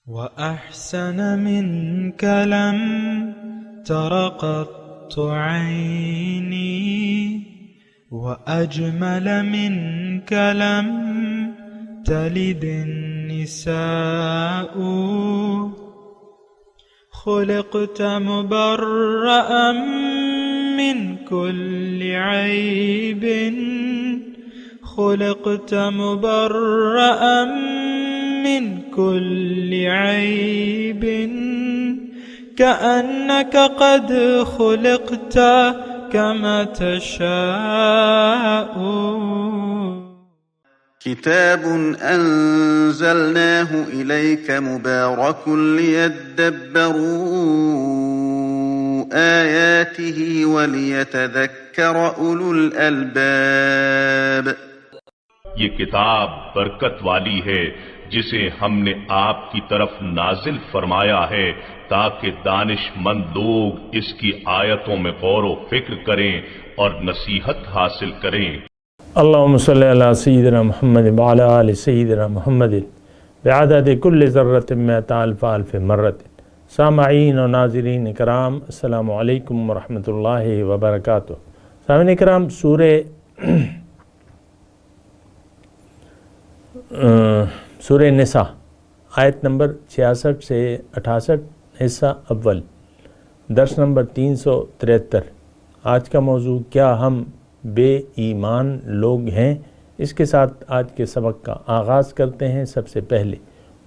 وأحسن منك لم تر قط عيني وأجمل منك لم تلد النساء خلقت مبرأ من كل عيب خلقت مبرأ من كل عيب كأنك قد خلقت كما تشاء. كتاب أنزلناه إليك مبارك ليدبروا آياته وليتذكر أولو الألباب. یہ کتاب برکت والی ہے جسے ہم نے آپ کی طرف نازل فرمایا ہے تاکہ دانش مند لوگ اس کی آیتوں میں غور و فکر کریں اور نصیحت حاصل کریں. اللهم صل على سيدنا محمد وعلى آل سيدنا محمد بعدد كل ذرة مئة ألف ألف مرة. سامعین و ناظرین اکرام، السلام علیکم ورحمۃ اللہ وبرکاتہ. سامعین اکرام، سورہ نساء آیت نمبر 66 سے 68، حصہ اول، درس نمبر 373. آج کا موضوع کیا ہم بے ایمان لوگ ہیں؟ اس کے ساتھ آج کے سبق کا آغاز کرتے ہیں. سب سے پہلے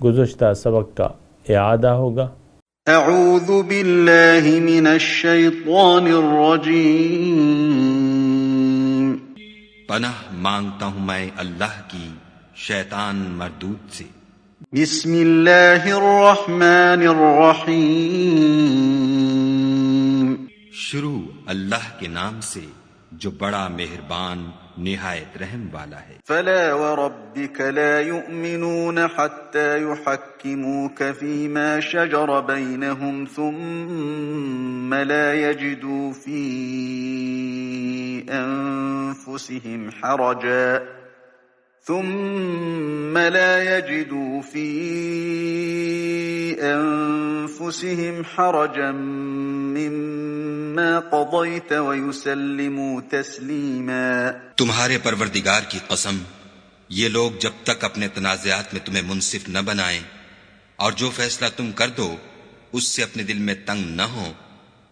گزشتہ سبق کا اعادہ ہوگا. اعوذ باللہ من الشیطان الرجیم. پناہ مانگتا ہوں میں اللہ کی شیطان مردود سے. بسم اللہ الرحمن الرحیم. شروع اللہ کے نام سے جو بڑا مہربان نہایت رحم والا ہے. فلا وربك لا يؤمنون حتى يحكموك فيما شجر بينهم ثم لا يجدوا في أنفسهم حرجا مما قضيت ويسلموا تسليما. تمہارے پروردگار کی قسم، یہ لوگ جب تک اپنے تنازعات میں تمہیں منصف نہ بنائیں اور جو فیصلہ تم کر دو اس سے اپنے دل میں تنگ نہ ہوں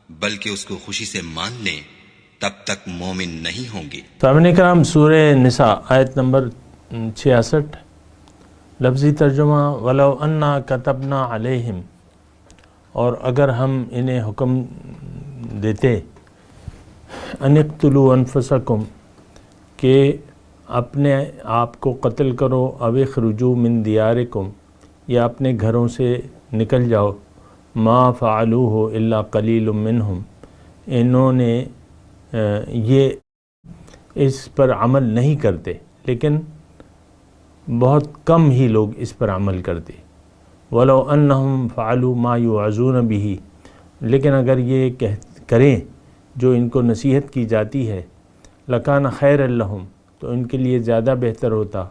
بلکہ اس کو خوشی سے مان لیں، تب تک مومن نہیں ہوں گے. سامعین کرام، سورہ نساء آیت نمبر 66. لفظی ترجمہ: ولو انا كتبنا علیہم، اور اگر ہم انہیں حکم دیتے ان اقتلوا انفسکم، کہ اپنے آپ کو قتل کرو، او اخرجوا من دیارکم، یا اپنے گھروں سے نکل جاؤ، ما فعلوہ الا قلیل منہم، انہوں نے یہ اس پر عمل نہیں کرتے لیکن بہت کم ہی لوگ اس پر عمل کرتے. وَلَوْ أَنَّهُمْ فَعَلُوا مَا يُوعَظُونَ بِهِ، لیکن اگر یہ کریں جو ان کو نصیحت کی جاتی ہے، لَكَانَ خَيْرًا لَهُمْ، تو ان کے لیے زیادہ بہتر ہوتا،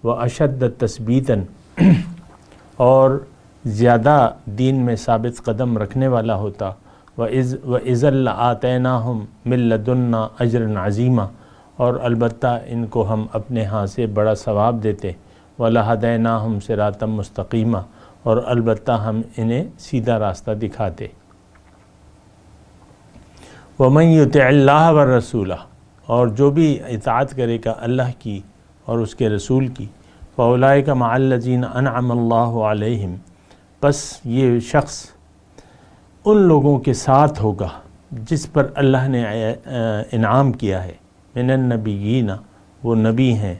وَأَشَدَّ تَثْبِيتًا، اور زیادہ دین میں ثابت قدم رکھنے والا ہوتا، وَإِذًا لَآتَيْنَاهُمْ مِن لَّدُنَّا أَجْرًا عَظِيمًا، اور البتہ ان کو ہم اپنے ہاں سے بڑا ثواب دیتے، وَلَهَدَيْنَاهُمْ صِرَاطًا مُسْتَقِيمًا، اور البتہ ہم انہیں سیدھا راستہ دکھاتے. وَمَن يُطِعِ اللَّهَ وَالرَّسُولَ، اور جو بھی اطاعت کرے گا اللہ کی اور اس کے رسول کی، فَأُولَئِكَ مَعَ الَّذِينَ أَنْعَمَ اللَّهُ عَلَيْهِمْ، پس یہ شخص ان لوگوں کے ساتھ ہوگا جس پر اللہ نے انعام کیا ہے. من النبیین، وہ نبی ہیں،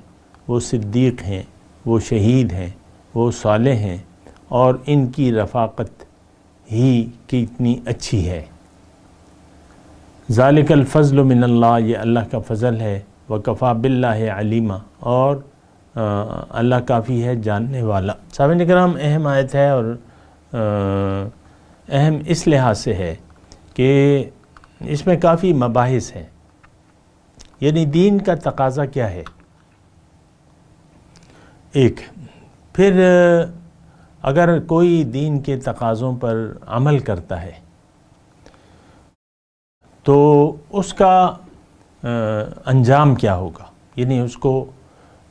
وہ صدیق ہیں، وہ شہید ہیں، وہ صالح ہیں، اور ان کی رفاقت ہی کتنی اچھی ہے. ذالک الفضل من اللہ، یہ اللہ کا فضل ہے. وکفا باللہ علیما، اور اللہ کافی ہے جاننے والا. سامعین کرام، اہم آیت ہے، اور اہم اس لحاظ سے ہے کہ اس میں کافی مباحث ہیں. یعنی دین کا تقاضا کیا ہے، ایک، پھر اگر کوئی دین کے تقاضوں پر عمل کرتا ہے تو اس کا انجام کیا ہوگا، یعنی اس کو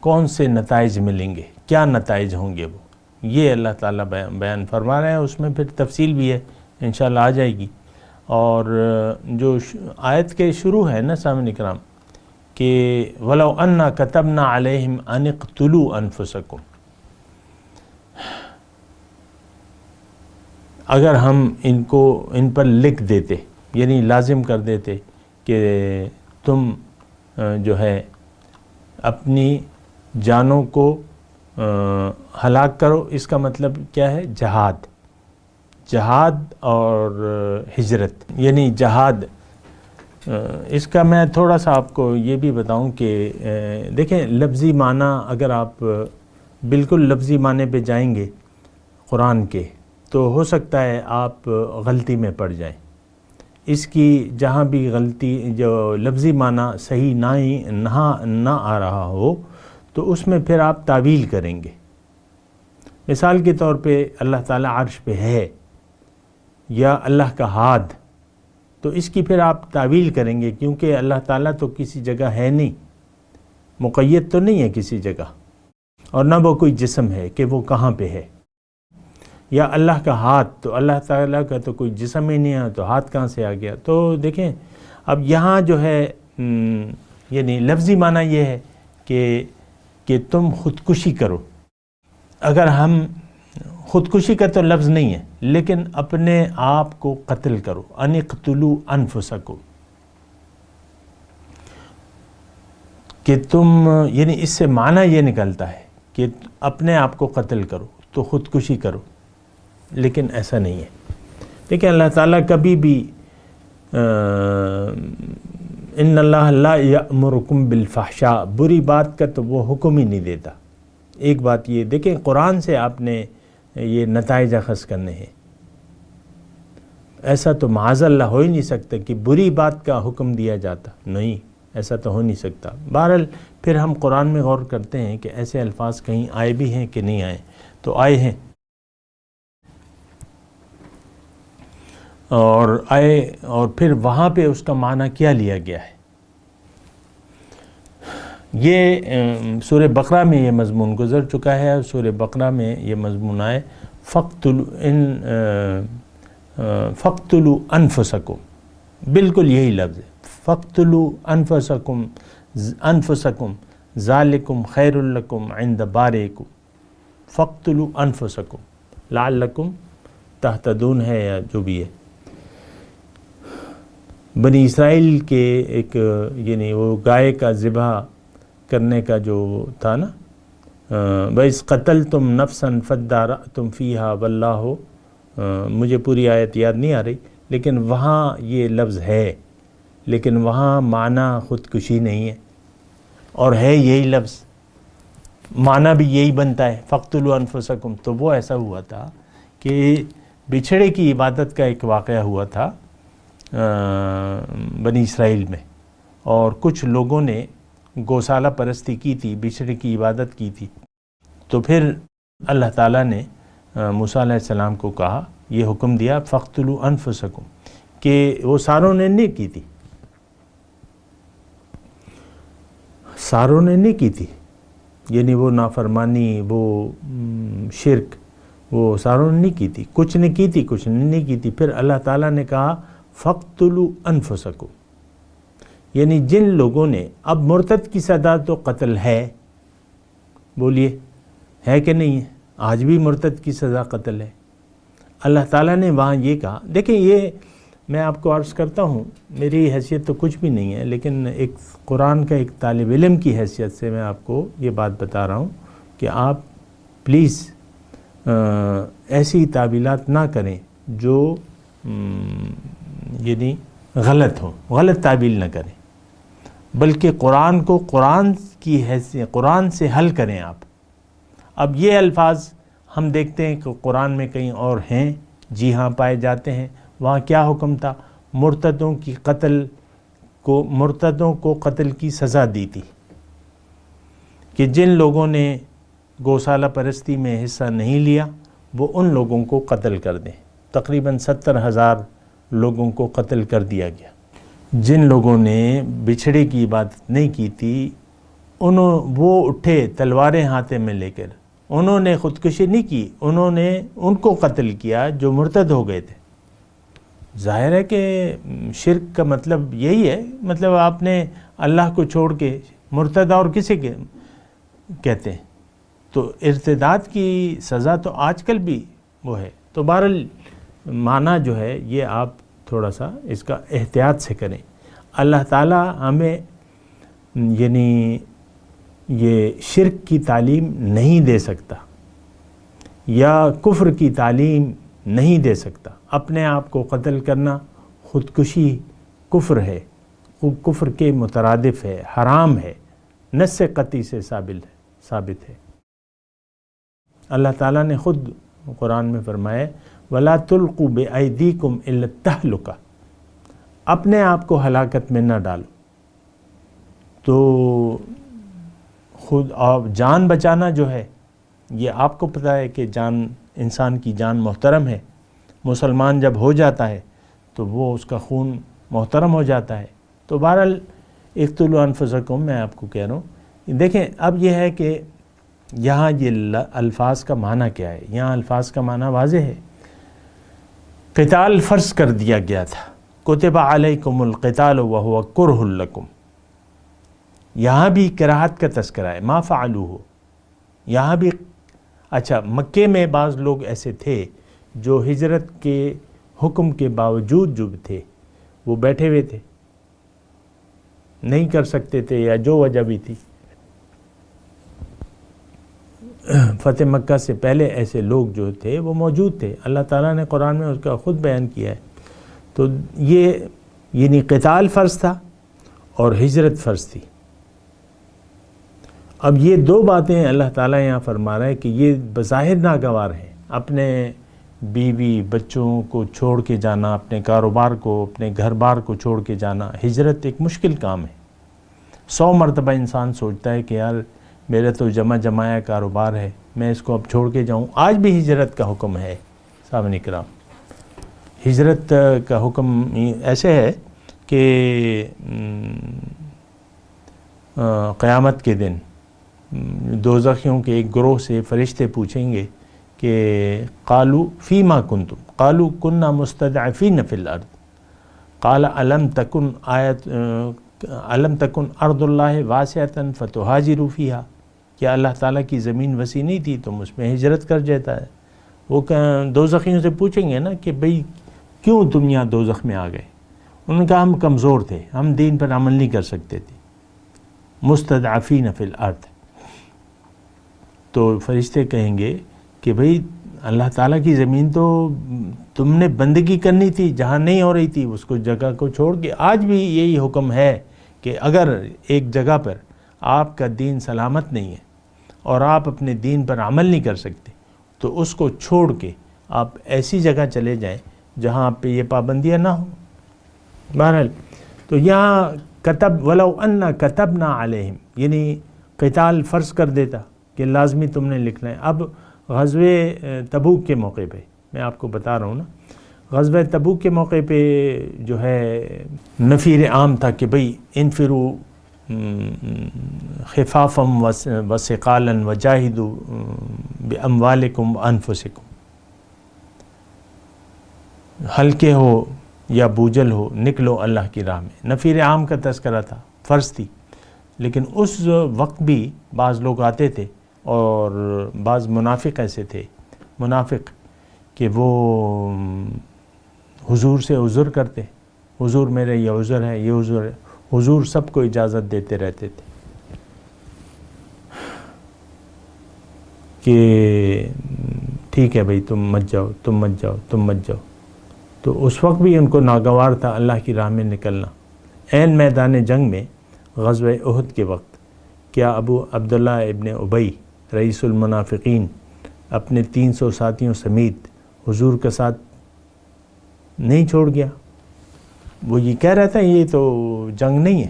کون سے نتائج ملیں گے، کیا نتائج ہوں گے، وہ یہ اللہ تعالیٰ بیان فرما رہے ہیں. اس میں پھر تفصیل بھی ہے، انشاءاللہ آ جائے گی. اور جو آیت کے شروع ہے نا سامعین اکرام کہ وَلَوْ أَنَّا كَتَبْنَا عَلَيْهِمْ أَنِ اقْتُلُوا أَنفُسَكُمْ، اگر ہم ان پر لکھ دیتے، یعنی لازم کر دیتے کہ تم جو ہے اپنی جانوں کو ہلاک کرو. اس کا مطلب کیا ہے؟ جہاد اور ہجرت، یعنی جہاد. اس کا میں تھوڑا سا آپ کو یہ بھی بتاؤں کہ دیکھیں لفظی معنی، اگر آپ بالکل لفظی معنی پہ جائیں گے قرآن کے تو ہو سکتا ہے آپ غلطی میں پڑ جائیں. اس کی جہاں بھی غلطی، جو لفظی معنی صحیح نہ آ رہا ہو تو اس میں پھر آپ تعویل کریں گے. مثال کے طور پہ اللہ تعالیٰ عرش پہ ہے یا اللہ کا ہاتھ، تو اس کی پھر آپ تعویل کریں گے، کیونکہ اللہ تعالیٰ تو کسی جگہ ہے نہیں، مقید تو نہیں ہے کسی جگہ، اور نہ وہ کوئی جسم ہے کہ وہ کہاں پہ ہے. یا اللہ کا ہاتھ، تو اللہ تعالیٰ کا تو کوئی جسم ہی نہیں ہے، تو ہاتھ کہاں سے آ گیا. تو دیکھیں اب یہاں جو ہے یعنی لفظی معنی یہ ہے کہ تم خودکشی کرو. اگر ہم خودکشی کا تو لفظ نہیں ہے، لیکن اپنے آپ کو قتل کرو. ان اقتلوا انفسکم، کہ تم، یعنی اس سے معنی یہ نکلتا ہے کہ اپنے آپ کو قتل کرو، تو خودکشی کرو، لیکن ایسا نہیں ہے. دیکھیں اللہ تعالیٰ کبھی بھی ان اللہ لا یأمرکم بالفحشاء، بری بات کا تو وہ حکم ہی نہیں دیتا. ایک بات یہ دیکھیں، قرآن سے آپ نے یہ نتائج اخذ کرنے ہیں. ایسا تو معاذ اللہ ہو ہی نہیں سکتا کہ بری بات کا حکم دیا جاتا، نہیں، ایسا تو ہو نہیں سکتا. بہرحال پھر ہم قرآن میں غور کرتے ہیں کہ ایسے الفاظ کہیں آئے بھی ہیں کہ نہیں آئے، تو آئے ہیں، اور پھر وہاں پہ اس کا معنی کیا لیا گیا ہے. یہ سورہ بقرہ میں یہ مضمون گزر چکا ہے، اور سورہ بقرہ میں یہ مضمون آئے فَاقْتُلُوا أَنفُسَكُمْ، بالکل یہی لفظ ہے. فَاقْتُلُوا أَنفُسَكُمْ ذَلِكُمْ خَيْرٌ لَكُمْ عِنْدَ بَارِئِكُمْ فَاقْتُلُوا أَنفُسَكُمْ لَعَلَّكُمْ تَهْتَدُونَ ہے یا جو بھی ہے. بنی اسرائیل کے ایک یعنی وہ گائے کا ذبح کرنے کا جو تھا نا، بَإِذْ قَتَلْتُمْ نَفْسًا فَادَّارَأْتُمْ فِيهَا وَاللَّهُ، مجھے پوری آیت یاد نہیں آ رہی، لیکن وہاں یہ لفظ ہے، لیکن وہاں معنی خودکشی نہیں ہے، اور ہے یہی لفظ، معنی بھی یہی بنتا ہے فَاقْتُلُوا أَنفُسَكُمْ. تو وہ ایسا ہوا تھا کہ بچھڑے کی عبادت کا ایک واقعہ ہوا تھا بنی اسرائیل میں، اور کچھ لوگوں نے گوسالہ پرستی کی تھی، بچھڑے کی عبادت کی تھی. تو پھر اللہ تعالیٰ نے موسیٰ علیہ السلام کو کہا، یہ حکم دیا فَاقْتُلُوا أَنفُسَكُمْ، کہ وہ ساروں نے نہیں کی تھی، ساروں نے نہیں کی تھی، یعنی وہ نافرمانی، وہ شرک، وہ ساروں نے نہیں کی تھی، کچھ نے کی تھی، کچھ نے نہیں کی تھی. پھر اللہ تعالیٰ نے کہا فَاقْتُلُوا أَنفُسَكُمْ، یعنی جن لوگوں نے، اب مرتد کی سزا تو قتل ہے، بولیے ہے کہ نہیں ہے؟ آج بھی مرتد کی سزا قتل ہے. اللہ تعالیٰ نے وہاں یہ کہا، دیکھیں یہ میں آپ کو عرض کرتا ہوں، میری حیثیت تو کچھ بھی نہیں ہے، لیکن ایک قرآن کا ایک طالب علم کی حیثیت سے میں آپ کو یہ بات بتا رہا ہوں کہ آپ پلیز ایسی تعویلات نہ کریں جو یعنی غلط ہوں، غلط تعویل نہ کریں، بلکہ قرآن کو قرآن کی حیثیت، قرآن سے حل کریں آپ. اب یہ الفاظ ہم دیکھتے ہیں کہ قرآن میں کہیں اور ہیں، جی ہاں پائے جاتے ہیں. وہاں کیا حکم تھا؟ مرتدوں کو قتل کی سزا دی تھی، کہ جن لوگوں نے گوسالہ پرستی میں حصہ نہیں لیا وہ ان لوگوں کو قتل کر دیں۔ تقریباً 70,000 لوگوں کو قتل کر دیا گیا۔ جن لوگوں نے بچھڑے کی عبادت نہیں کی تھی وہ اٹھے تلواریں ہاتھ میں لے کر، انہوں نے خودکشی نہیں کی، انہوں نے ان کو قتل کیا جو مرتد ہو گئے تھے۔ ظاہر ہے کہ شرک کا مطلب یہی ہے، مطلب آپ نے اللہ کو چھوڑ کے مرتد اور کسی کے کہتے ہیں، تو ارتداد کی سزا تو آج کل بھی وہ ہے۔ تو بہرحال معنی جو ہے یہ آپ تھوڑا سا اس کا احتیاط سے کریں۔ اللہ تعالیٰ ہمیں یعنی یہ شرک کی تعلیم نہیں دے سکتا یا کفر کی تعلیم نہیں دے سکتا۔ اپنے آپ کو قتل کرنا خودکشی کفر ہے، کفر کے مترادف ہے، حرام ہے، نص قطعی سے ثابت ہے۔ اللہ تعالیٰ نے خود قرآن میں فرمایا وَلَا تُلْقُوا بِأَيْدِيكُمْ إِلَّا التَّهْلُكَةَ، اپنے آپ کو ہلاکت میں نہ ڈالو۔ تو خود آپ جان بچانا جو ہے یہ آپ کو پتہ ہے کہ جان، انسان کی جان محترم ہے، مسلمان جب ہو جاتا ہے تو وہ اس کا خون محترم ہو جاتا ہے۔ تو بہرحال اقتلوا انفسکم، میں آپ کو کہہ رہا ہوں۔ دیکھیں اب یہ ہے کہ یہاں یہ الفاظ کا معنی کیا ہے، یہاں الفاظ کا معنی واضح ہے۔ قتال فرض کر دیا گیا تھا، کتب علیکم القتال وہو کرہ لکم، یہاں بھی کراہت کا تذکرہ ہے، ما فعلوہ، یہاں بھی۔ اچھا، مکے میں بعض لوگ ایسے تھے جو ہجرت کے حکم کے باوجود جو تھے وہ بیٹھے ہوئے تھے، نہیں کر سکتے تھے یا جو وجہ بھی تھی۔ فتح مکہ سے پہلے ایسے لوگ جو تھے وہ موجود تھے، اللہ تعالیٰ نے قرآن میں اس کا خود بیان کیا ہے۔ تو یہ یعنی قتال فرض تھا اور ہجرت فرض تھی۔ اب یہ دو باتیں اللہ تعالیٰ یہاں فرما رہا ہے کہ یہ بظاہر ناگوار ہیں، اپنے بیوی بچوں کو چھوڑ کے جانا، اپنے کاروبار کو، اپنے گھر بار کو چھوڑ کے جانا، ہجرت ایک مشکل کام ہے۔ 100 مرتبہ انسان سوچتا ہے کہ یار میرا تو جمایا کاروبار ہے، میں اس کو اب چھوڑ کے جاؤں۔ آج بھی ہجرت کا حکم ہے سامعین کرام، ہجرت کا حکم ایسے ہے کہ قیامت کے دن دوزخیوں کے ایک گروہ سے فرشتے پوچھیں گے کہ قالوا فیما کنتم، قالوا کنا مستضعفین فی الارض، قال الم تکن ارض اللہ واسعۃ فتہاجروا فیہا، کیا اللہ تعالیٰ کی زمین وسیع نہیں تھی تم اس میں ہجرت کر جاتا ہے۔ وہ دوزخیوں سے پوچھیں گے نا کہ بھئی کیوں تم یہاں دوزخ میں آ گئے؟ انہوں نے کہا ہم کمزور تھے، ہم دین پر عمل نہیں کر سکتے تھے، مستضعفین فی الارض۔ تو فرشتے کہیں گے کہ بھئی اللہ تعالیٰ کی زمین تو تم نے بندگی کرنی تھی، جہاں نہیں ہو رہی تھی اس کو جگہ کو چھوڑ کے۔ آج بھی یہی حکم ہے کہ اگر ایک جگہ پر آپ کا دین سلامت نہیں ہے اور آپ اپنے دین پر عمل نہیں کر سکتے تو اس کو چھوڑ کے آپ ایسی جگہ چلے جائیں جہاں پہ یہ پابندیاں نہ ہوں۔ بہرحال تو یہاں کتب ولو انا کتبنا علیہم، یعنی قتال فرض کر دیتا کہ لازمی تم نے لکھنا ہے۔ اب غزوہ تبوک کے موقع پہ میں آپ کو بتا رہا ہوں نا، غزوہ تبوک کے موقع پہ جو ہے نفیر عام تھا کہ بھئی انفروا خفافا وثقالا وجاہدوا باموالکم وانفسکم، ہلکے ہو یا بوجھل ہو نکلو اللہ کی راہ میں۔ نفیر عام کا تذکرہ تھا، فرض تھی، لیکن اس وقت بھی بعض لوگ آتے تھے اور بعض منافق ایسے تھے، منافق کہ وہ حضور سے عذر کرتے، حضور میرے یہ عذر ہے، یہ عذر ہے، حضور سب کو اجازت دیتے رہتے تھے کہ ٹھیک ہے بھئی تم مت جاؤ، تم مت جاؤ، تم مت جاؤ۔ تو اس وقت بھی ان کو ناگوار تھا اللہ کی راہ میں نکلنا۔ عین میدان جنگ میں غزوہ احد کے وقت کیا ابو عبداللہ ابن ابی رئیس المنافقین اپنے 300 ساتھیوں سمیت حضور کے ساتھ نہیں چھوڑ گیا؟ وہ یہ کہہ رہا تھا یہ تو جنگ نہیں ہے،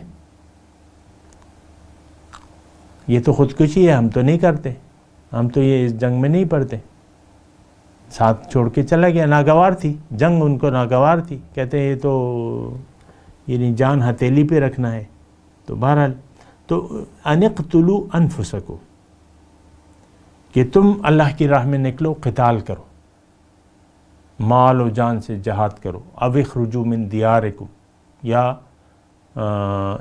یہ تو خودکشی ہے، ہم تو نہیں کرتے، ہم تو یہ اس جنگ میں نہیں پڑتے۔ ساتھ چھوڑ کے چلا گیا، ناگوار تھی، جنگ ان کو ناگوار تھی، کہتے ہیں یہ تو یعنی جان ہتھیلی پہ رکھنا ہے. تو بہرحال تو انقتلوا انفسکم، کہ تم اللہ کی راہ میں نکلو، قتال کرو، مال و جان سے جہاد کرو، او اخرجوا من دیارکم، یا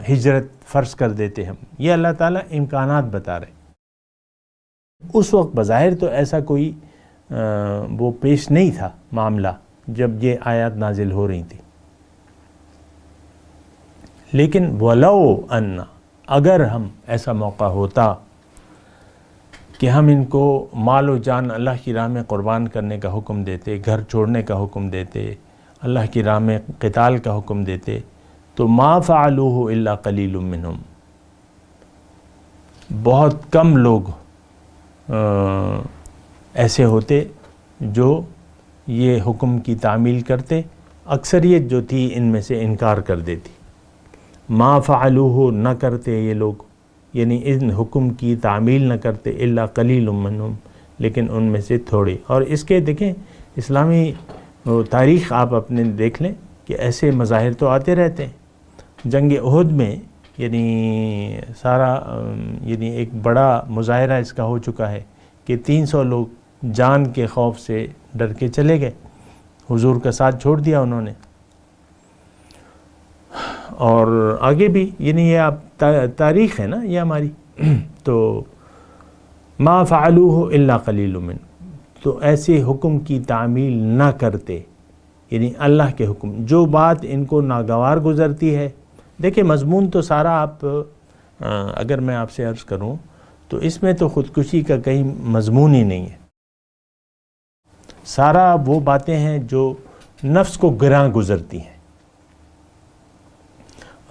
ہجرت فرض کر دیتے ہم. یہ اللہ تعالیٰ امکانات بتا رہے. اس وقت بظاہر تو ایسا کوئی وہ پیش نہیں تھا معاملہ جب یہ آیات نازل ہو رہی تھی، لیکن وَلَوْ أَنَّ، اگر ہم ایسا موقع ہوتا کہ ہم ان کو مال و جان اللہ کی راہ میں قربان کرنے کا حکم دیتے، گھر چھوڑنے کا حکم دیتے، اللہ کی راہ میں قتال کا حکم دیتے، تو ما فعلوہ الا قلیل منہم، بہت کم لوگ ایسے ہوتے جو یہ حکم کی تعمیل کرتے، اکثریت جو تھی ان میں سے انکار کر دیتی. ما فعلوہ، نہ کرتے یہ لوگ، یعنی ان حکم کی تعمیل نہ کرتے، الا قلیل منہم، لیکن ان میں سے تھوڑے. اور اس کے دیکھیں اسلامی تاریخ آپ اپنے دیکھ لیں کہ ایسے مظاہر تو آتے رہتے ہیں. جنگ احد میں یعنی سارا یعنی ایک بڑا مظاہرہ اس کا ہو چکا ہے کہ 300 لوگ جان کے خوف سے ڈر کے چلے گئے، حضور کا ساتھ چھوڑ دیا انہوں نے. اور آگے بھی یعنی یہ آپ تاریخ ہے نا یہ ہماری. تو ما فعلوہ الا قلیل من، تو ایسے حکم کی تعمیل نہ کرتے، یعنی اللہ کے حکم، جو بات ان کو ناگوار گزرتی ہے. دیکھیں مضمون تو سارا آپ اگر میں آپ سے عرض کروں تو اس میں تو خودکشی کا کہیں مضمون ہی نہیں ہے. سارا وہ باتیں ہیں جو نفس کو گراں گزرتی ہیں.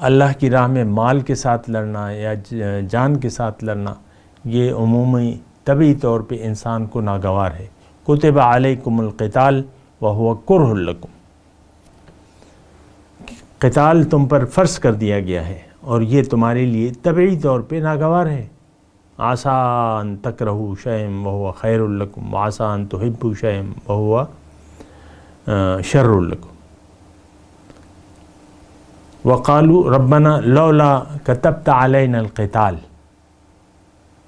اللہ کی راہ میں مال کے ساتھ لڑنا یا جان کے ساتھ لڑنا یہ عمومی طبعی طور پہ انسان کو ناگوار ہے. کتب علیکم القتال وہو کرہ لکم، قتال تم پر فرض کر دیا گیا ہے اور یہ تمہارے لیے طبعی طور پہ ناگوار ہے. عسیٰ ان تکرہوا شیئا وہو خیر لکم وعسیٰ ان تحبوا شیئا وہو شر لکم. وقالوا ربنا لولا كتبت علينا القتال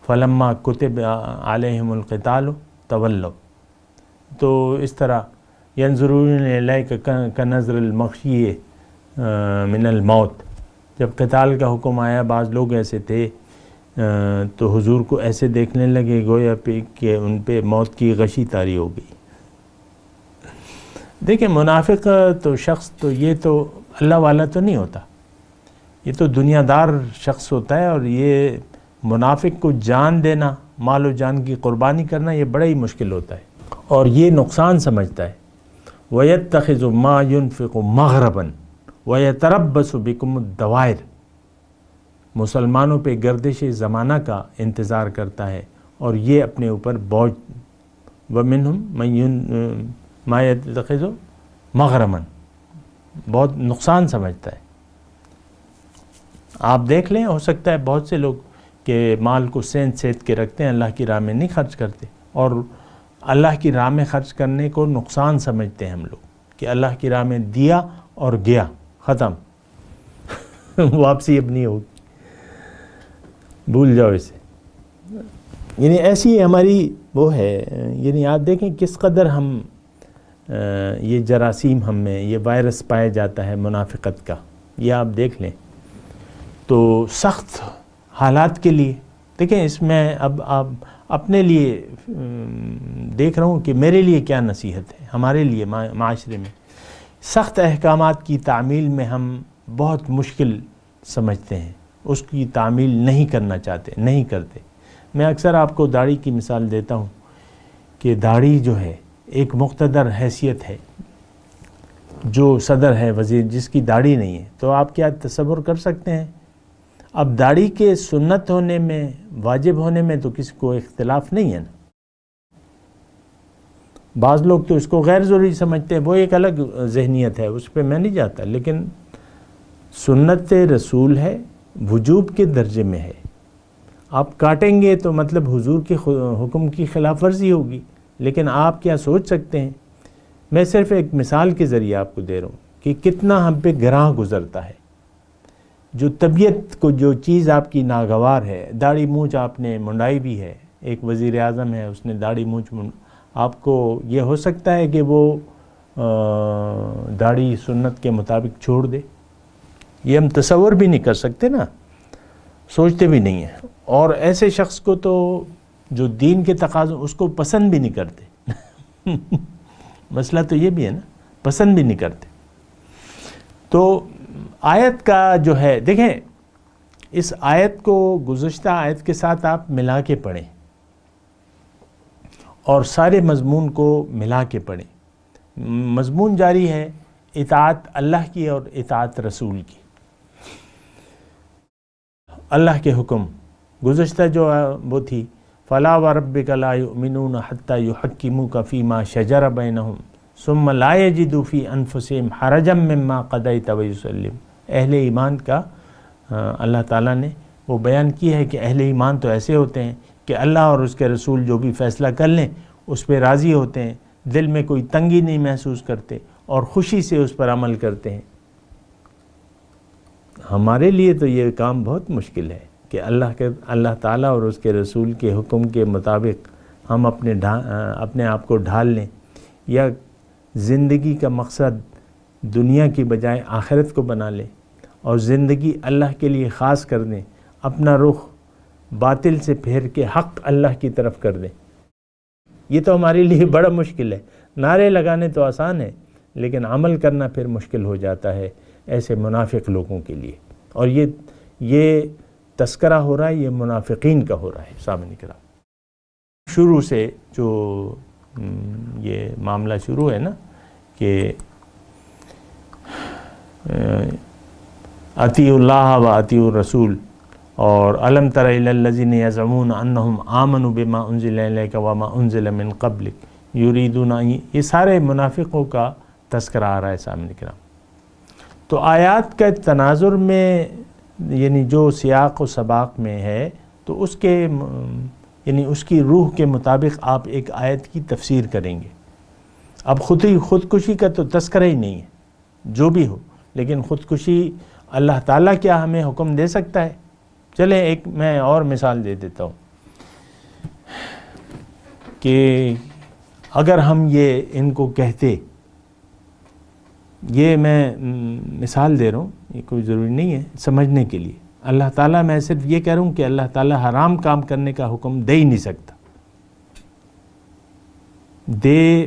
فلما كتب عليهم القتال تولوا. تو اس طرح ينظرون إليك كنظر المغشي من الموت، جب قتال کا حکم آیا بعض لوگ ایسے تھے تو حضور کو ایسے دیکھنے لگے گویا پہ کہ ان پہ موت کی غشی طاری ہو گئی. دیکھیں منافق تو شخص تو یہ تو اللہ والا تو نہیں ہوتا، یہ تو دنیا دار شخص ہوتا ہے. اور یہ منافق کو جان دینا، مال و جان کی قربانی کرنا یہ بڑا ہی مشکل ہوتا ہے اور یہ نقصان سمجھتا ہے. وَيَتَّخِذُ مَا يُنْفِقُ مَغْرَبًا وَيَتَرَبَّصُ بِكُمُ الدَّوَائِرَ، مسلمانوں پہ گردش زمانہ کا انتظار کرتا ہے اور یہ اپنے اوپر بوجھ. وَمِنْهُمْ مَا يَتَّخِذُ مَغْرَمًا، بہت نقصان سمجھتا ہے. آپ دیکھ لیں ہو سکتا ہے بہت سے لوگ کہ مال کو سینت کے رکھتے ہیں، اللہ کی راہ میں نہیں خرچ کرتے، اور اللہ کی راہ میں خرچ کرنے کو نقصان سمجھتے ہیں ہم لوگ کہ اللہ کی راہ میں دیا اور گیا، ختم، واپسی اب نہیں ہوگی، بھول جاؤ اسے. یعنی ایسی ہماری وہ ہے. یعنی آپ دیکھیں کس قدر ہم یہ جراثیم ہم میں، یہ وائرس پایا جاتا ہے منافقت کا، یہ آپ دیکھ لیں. تو سخت حالات کے لیے دیکھیں اس میں اب آپ اپنے لیے دیکھ رہا ہوں کہ میرے لیے کیا نصیحت ہے. ہمارے لیے معاشرے میں سخت احکامات کی تعمیل میں ہم بہت مشکل سمجھتے ہیں، اس کی تعمیل نہیں کرنا چاہتے، نہیں کرتے. میں اکثر آپ کو داڑھی کی مثال دیتا ہوں کہ داڑھی جو ہے ایک مقتدر حیثیت ہے. جو صدر ہے، وزیر، جس کی داڑھی نہیں ہے تو آپ کیا تصور کر سکتے ہیں. اب داڑھی کے سنت ہونے میں، واجب ہونے میں تو کسی کو اختلاف نہیں ہے نا. بعض لوگ تو اس کو غیر ضروری سمجھتے ہیں، وہ ایک الگ ذہنیت ہے، اس پہ میں نہیں جاتا. لیکن سنت رسول ہے، وجوب کے درجے میں ہے. آپ کاٹیں گے تو مطلب حضور کے حکم کی خلاف ورزی ہوگی. لیکن آپ کیا سوچ سکتے ہیں، میں صرف ایک مثال کے ذریعے آپ کو دے رہا ہوں کہ کتنا ہم پہ گراں گزرتا ہے. جو طبیعت کو جو چیز آپ کی ناگوار ہے، داڑھی مونچھ آپ نے منڈائی بھی ہے، ایک وزیر اعظم ہے اس نے داڑھی مونچھ آپ کو یہ ہو سکتا ہے کہ وہ داڑھی سنت کے مطابق چھوڑ دے؟ یہ ہم تصور بھی نہیں کر سکتے نا، سوچتے بھی نہیں ہیں. اور ایسے شخص کو تو جو دین کے تقاضوں اس کو پسند بھی نہیں کرتے. مسئلہ تو یہ بھی ہے نا، پسند بھی نہیں کرتے. تو آیت کا جو ہے، دیکھیں اس آیت کو گزشتہ آیت کے ساتھ آپ ملا کے پڑھیں اور سارے مضمون کو ملا کے پڑھیں. مضمون جاری ہے اطاعت اللہ کی اور اطاعت رسول کی. اللہ کے حکم گزشتہ جو وہ تھی فَلَا وَرَبِّكَ لَا يُؤْمِنُونَ حَتَّى يُحَكِّمُوكَ فِي مَا شَجَرَ بَيْنَهُمْ ثُمَّ لَا يَجِدُوا فِي أَنفُسِهِمْ حَرَجًا مِّمَّا قَضَيْتَ وَيُسَلِّمُوا. اہل ایمان کا اللہ تعالیٰ نے وہ بیان کی ہے کہ اہل ایمان تو ایسے ہوتے ہیں کہ اللہ اور اس کے رسول جو بھی فیصلہ کر لیں اس پہ راضی ہوتے ہیں، دل میں کوئی تنگی نہیں محسوس کرتے اور خوشی سے اس پر عمل کرتے ہیں. ہمارے لیے تو یہ کام بہت مشکل ہے کہ اللہ تعالیٰ اور اس کے رسول کے حکم کے مطابق ہم اپنے آپ کو ڈھال لیں، یا زندگی کا مقصد دنیا کی بجائے آخرت کو بنا لیں اور زندگی اللہ کے لیے خاص کر دیں، اپنا رخ باطل سے پھیر کے حق اللہ کی طرف کر دیں. یہ تو ہمارے لیے بڑا مشکل ہے. نعرے لگانے تو آسان ہے لیکن عمل کرنا پھر مشکل ہو جاتا ہے ایسے منافق لوگوں کے لیے. اور یہ تذکرہ ہو رہا ہے، یہ منافقین کا ہو رہا ہے. سامنے کرام شروع سے جو یہ معاملہ شروع ہے نا کہ اطیعوا اللہ و اطیعوا الرسول اور الم تر الی الذین یزعمون انہم آمنوا بما انزل الیک وما انزل من قبلک یریدون، یہ سارے منافقوں کا تذکرہ آ رہا ہے سامنے کرام. تو آیات کا تناظر میں یعنی جو سیاق و سباق میں ہے تو اس کے یعنی اس کی روح کے مطابق آپ ایک آیت کی تفسیر کریں گے. اب خودکشی کا تو تذکرہ ہی نہیں ہے جو بھی ہو، لیکن خودکشی اللہ تعالیٰ کیا ہمیں حکم دے سکتا ہے؟ چلیں ایک میں اور مثال دے دیتا ہوں کہ اگر ہم یہ ان کو کہتے، یہ میں مثال دے رہا ہوں، یہ کوئی ضروری نہیں ہے سمجھنے کے لیے. اللہ تعالیٰ، میں صرف یہ کہہ رہا ہوں کہ اللہ تعالیٰ حرام کام کرنے کا حکم دے ہی نہیں سکتا.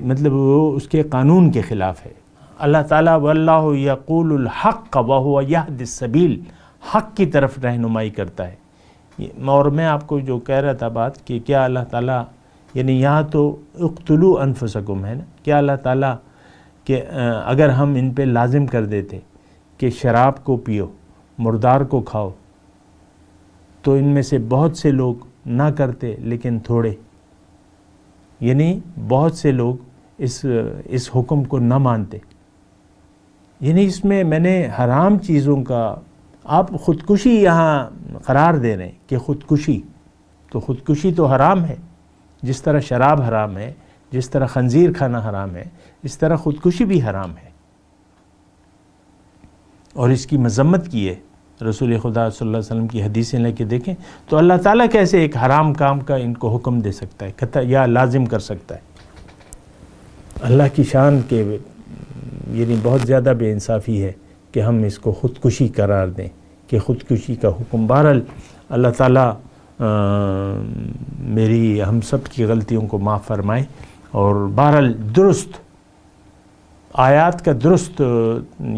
مطلب وہ اس کے قانون کے خلاف ہے. اللہ تعالیٰ واللہ یقول الحق وہو یہدی السبیل، حق کی طرف رہنمائی کرتا ہے. اور میں آپ کو جو کہہ رہا تھا بات کہ کیا اللہ تعالیٰ یعنی یہاں تو اقتلوا انفسکم ہے نا، کیا اللہ تعالیٰ کہ اگر ہم ان پہ لازم کر دیتے کہ شراب کو پیو، مردار کو کھاؤ، تو ان میں سے بہت سے لوگ نہ کرتے لیکن تھوڑے، یعنی بہت سے لوگ اس حکم کو نہ مانتے. یعنی اس میں نے حرام چیزوں کا آپ خودکشی یہاں قرار دے رہے ہیں کہ خودکشی تو حرام ہے. جس طرح شراب حرام ہے، جس طرح خنزیر کھانا حرام ہے، اس طرح خودکشی بھی حرام ہے. اور اس کی مذمت کی ہے رسول خدا صلی اللہ علیہ وسلم کی حدیثیں لے کے دیکھیں تو اللہ تعالیٰ کیسے ایک حرام کام کا ان کو حکم دے سکتا ہے یا لازم کر سکتا ہے. اللہ کی شان کے یعنی بہت زیادہ بے انصافی ہے کہ ہم اس کو خودکشی قرار دیں کہ خودکشی کا حکم. بہرحال اللہ تعالیٰ ہم سب کی غلطیوں کو معاف فرمائے. اور بہرحال درست آیات کا درست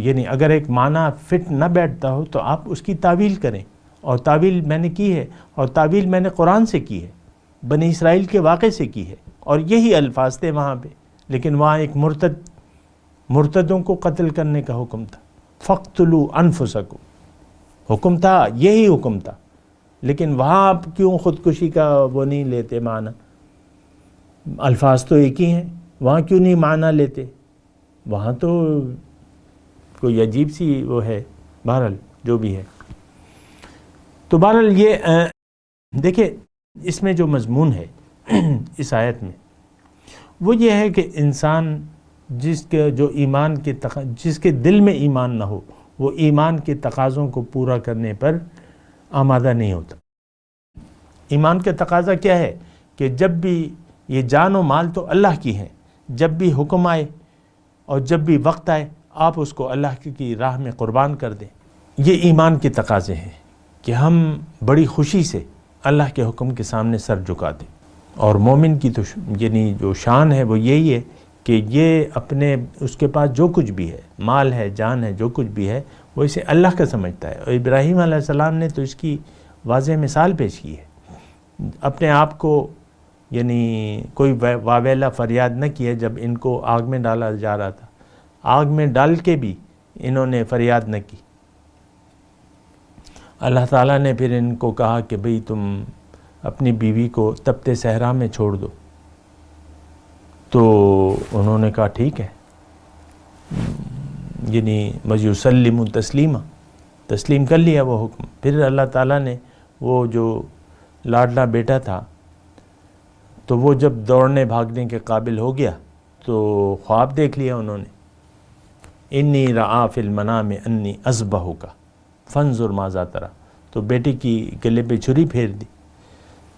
یعنی اگر ایک معنی فٹ نہ بیٹھتا ہو تو آپ اس کی تعویل کریں. اور تعویل میں نے کی ہے، اور تعویل میں نے قرآن سے کی ہے، بنی اسرائیل کے واقعے سے کی ہے، اور یہی الفاظ تھے وہاں پہ. لیکن وہاں ایک مرتدوں کو قتل کرنے کا حکم تھا. فَاقْتُلُوا أَنفُسَكُمْ حکم تھا، یہی حکم تھا. لیکن وہاں آپ کیوں خودکشی کا وہ نہیں لیتے معنی؟ الفاظ تو ایک ہی ہیں، وہاں کیوں نہیں معنی لیتے؟ وہاں تو کوئی عجیب سی وہ ہے. بہرحال جو بھی ہے، تو بہرحال یہ دیکھیں اس میں جو مضمون ہے اس آیت میں وہ یہ ہے کہ انسان جس کے دل میں ایمان نہ ہو وہ ایمان کے تقاضوں کو پورا کرنے پر آمادہ نہیں ہوتا۔ ایمان کا تقاضا کیا ہے کہ جب بھی یہ جان و مال تو اللہ کی ہیں، جب بھی حکم آئے اور جب بھی وقت آئے آپ اس کو اللہ کی راہ میں قربان کر دیں۔ یہ ایمان کے تقاضے ہیں کہ ہم بڑی خوشی سے اللہ کے حکم کے سامنے سر جھکا دیں۔ اور مومن کی تو یعنی جو شان ہے وہ یہی ہے کہ یہ اپنے اس کے پاس جو کچھ بھی ہے، مال ہے، جان ہے، جو کچھ بھی ہے، وہ اسے اللہ کا سمجھتا ہے۔ اور ابراہیم علیہ السلام نے تو اس کی واضح مثال پیش کی ہے۔ اپنے آپ کو یعنی کوئی واویلا فریاد نہ کیا جب ان کو آگ میں ڈالا جا رہا تھا، آگ میں ڈال کے بھی انہوں نے فریاد نہ کی۔ اللہ تعالیٰ نے پھر ان کو کہا کہ بھئی تم اپنی بیوی کو تپتے صحرا میں چھوڑ دو، تو انہوں نے کہا ٹھیک ہے، یعنی وَيُسَلِّمُ تسلیمہ، تسلیم کر لیا وہ حکم۔ پھر اللہ تعالیٰ نے وہ جو لاڈلا بیٹا تھا تو وہ جب دوڑنے بھاگنے کے قابل ہو گیا تو خواب دیکھ لیا انہوں نے، انی رآ فی المنام انی اذبحک فانظر ماذا تری، تو بیٹے کی گلے پہ چھری پھیر دی۔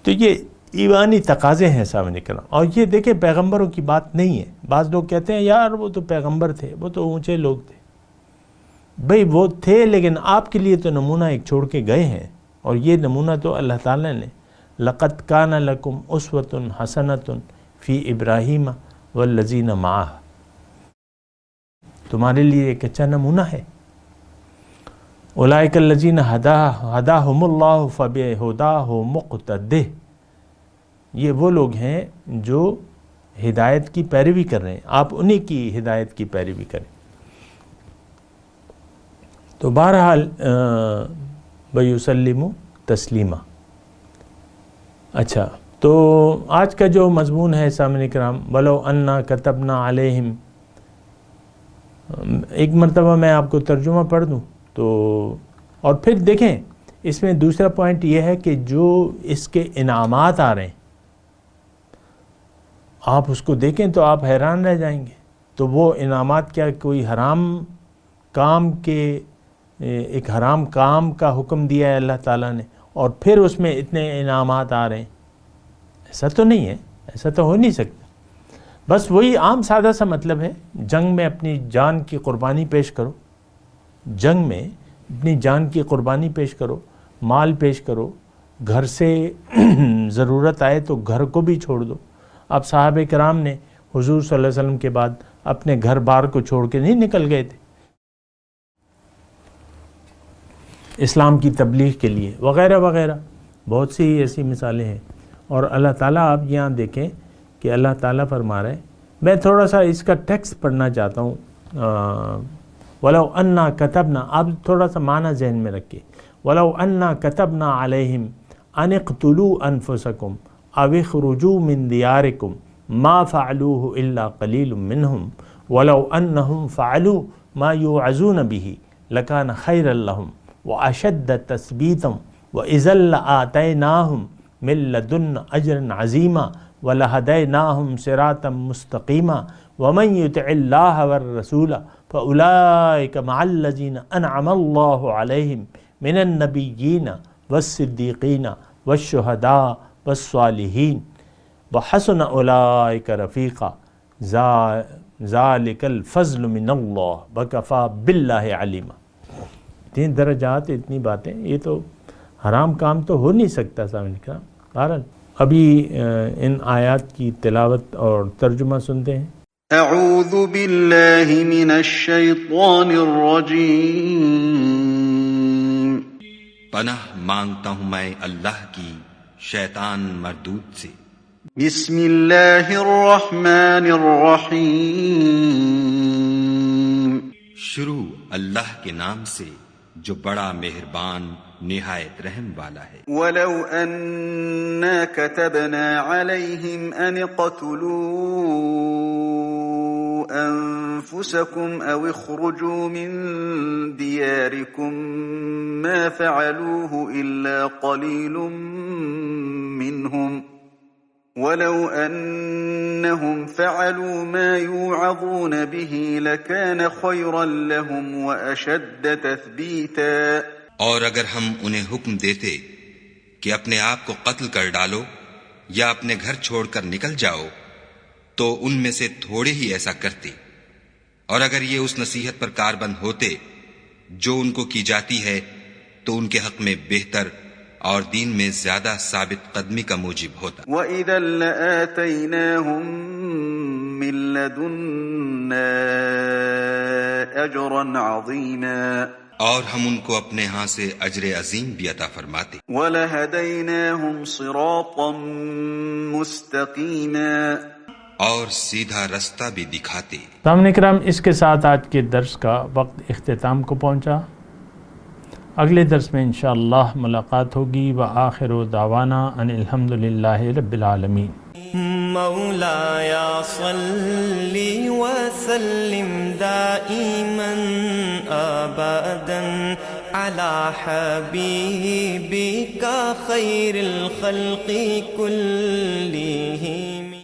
تو یہ ایمانی تقاضے ہیں سامنے کرام۔ اور یہ دیکھیں پیغمبروں کی بات نہیں ہے۔ بعض لوگ کہتے ہیں یار وہ تو پیغمبر تھے، وہ تو اونچے لوگ تھے۔ بھئی وہ تھے لیکن آپ کے لیے تو نمونہ ایک چھوڑ کے گئے ہیں، اور یہ نمونہ تو اللہ تعالیٰ نے لَقَدْ كَانَ لَكُمْ أُسْوَةٌ حَسَنَةٌ فِي إِبْرَاهِيمَ وَالَّذِينَ مَعَهُ، تمہارے لیے ایک اچھا نمونہ ہے۔ اولئک الذین ہداہم اللہ فبہداہ مقتدہ، یہ وہ لوگ ہیں جو ہدایت کی پیروی کر رہے ہیں، آپ انہی کی ہدایت کی پیروی کریں۔ تو بہرحال وَيُسَلِّمُ تسلیمہ۔ اچھا، تو آج کا جو مضمون ہے سامعین کرام، وَلَوْ أَنَّا كَتَبْنَا عَلَيْهِمْ، ایک مرتبہ میں آپ کو ترجمہ پڑھ دوں تو، اور پھر دیکھیں اس میں دوسرا پوائنٹ یہ ہے کہ جو اس کے انعامات آ رہے ہیں آپ اس کو دیکھیں تو آپ حیران رہ جائیں گے۔ تو وہ انعامات کیا، کوئی حرام کام کے، ایک حرام کام کا حکم دیا ہے اللہ تعالیٰ نے اور پھر اس میں اتنے انعامات آ رہے ہیں؟ ایسا تو نہیں ہے، ایسا تو ہو نہیں سکتا۔ بس وہی عام سادہ سا مطلب ہے، جنگ میں اپنی جان کی قربانی پیش کرو، جنگ میں اپنی جان کی قربانی پیش کرو، مال پیش کرو، گھر سے ضرورت آئے تو گھر کو بھی چھوڑ دو۔ اب صحابہ کرام نے حضور صلی اللہ علیہ وسلم کے بعد اپنے گھر بار کو چھوڑ کے نہیں نکل گئے تھے اسلام کی تبلیغ کے لیے، وغیرہ وغیرہ، بہت سی ایسی مثالیں ہیں۔ اور اللہ تعالیٰ آپ یہاں دیکھیں کہ اللہ تعالیٰ فرما رہے ہیں، میں تھوڑا سا اس کا ٹیکسٹ پڑھنا چاہتا ہوں، وَلَوْ أَنَّا كَتَبْنَا، آپ تھوڑا سا معنی ذہن میں رکھیں، وَلَوْ أَنَّا كَتَبْنَا عَلَيْهِمْ أَنِ اقْتُلُوا أَنفُسَكُمْ أَوِ اخْرُجُوا مِنْ دِيَارِكُمْ مَا فَعَلُوهُ إِلَّا قَلِيلٌ مِّنْهُمْ وَلَوْ أَنَّهُمْ فَعَلُوا مَا يُوعَظُونَ بِهِ لَكَانَ خَيْرًا لَهُمْ وَأَشَدَّ تَثْبِيتًا وَإِذًا لَآتَيْنَاهُمْ مِن لَّدُنَّا أَجْرًا عَظِيمًا وَلَهَدَيْنَاهُمْ صِرَاطًا مُّسْتَقِيمًا وَمَن يُطِعِ اللَّهَ وَالرَّسُولَ فَأُولَٰئِكَ مَعَ الَّذِينَ أَنْعَمَ اللَّهُ عَلَيْهِم مِّنَ النَّبِيِّينَ وَالصِّدِّيقِينَ وَالشُّهَدَاءِ وَالصَّالِحِينَ وَحَسُنَ أُولَٰئِكَ رَفِيقًا ذَلِكَ الْفَضْلُ مِنَ اللَّهِ وَكَفَىٰ بِاللَّهِ عَلِيمًا۔ 3 درجات، اتنی باتیں، یہ تو حرام کام تو ہو نہیں سکتا سامنے کا۔ بہرحال ابھی ان آیات کی تلاوت اور ترجمہ سنتے ہیں۔ اعوذ باللہ من الشیطان الرجیم، پناہ مانگتا ہوں میں اللہ کی شیطان مردود سے۔ بسم اللہ الرحمن الرحیم، شروع اللہ کے نام سے جو بڑا مہربان نہایت رحم والا ہے۔ وَلَوْ أَنَّا كَتَبْنَا عَلَيْهِمْ أَنِ اقْتُلُوا أَنفُسَكُمْ أَوِ اخْرُجُوا مِن دِيَارِكُمْ مَا فَعَلُوهُ إِلَّا قَلِيلٌ مِّنْهُمْ وَلَوْ أَنَّهُمْ فَعَلُوا مَا يُوعَظُونَ بِهِ لَكَانَ خَيْرًا لَهُمْ وَأَشَدَّ تَثْبِيتًا۔ اور اگر ہم انہیں حکم دیتے کہ اپنے آپ کو قتل کر ڈالو یا اپنے گھر چھوڑ کر نکل جاؤ تو ان میں سے تھوڑے ہی ایسا کرتے، اور اگر یہ اس نصیحت پر کاربند ہوتے جو ان کو کی جاتی ہے تو ان کے حق میں بہتر اور دین میں زیادہ ثابت قدمی کا موجب ہوتا۔ وَإِذًا لَآتَيْنَاهُمْ مِن لَّدُنَّا أَجْرًا عَظِيمًا، اور ہم ان کو اپنے ہاں سے اجر عظیم بھی عطا فرماتے۔ وَلَهَدَيْنَاهُمْ صِرَاطًا مُسْتَقِيمًا، اور سیدھا رستہ بھی دکھاتے۔ سامعین کرام، اس کے ساتھ آج کے درس کا وقت اختتام کو پہنچا۔ اگلے درس میں انشاءاللہ ملاقات ہوگی۔ وآخر دعوانا ان الحمدللہ رب العالمین۔ مولایا صلی وسلم دائما ابدا علی حبیبک خیر الخلق کلہم۔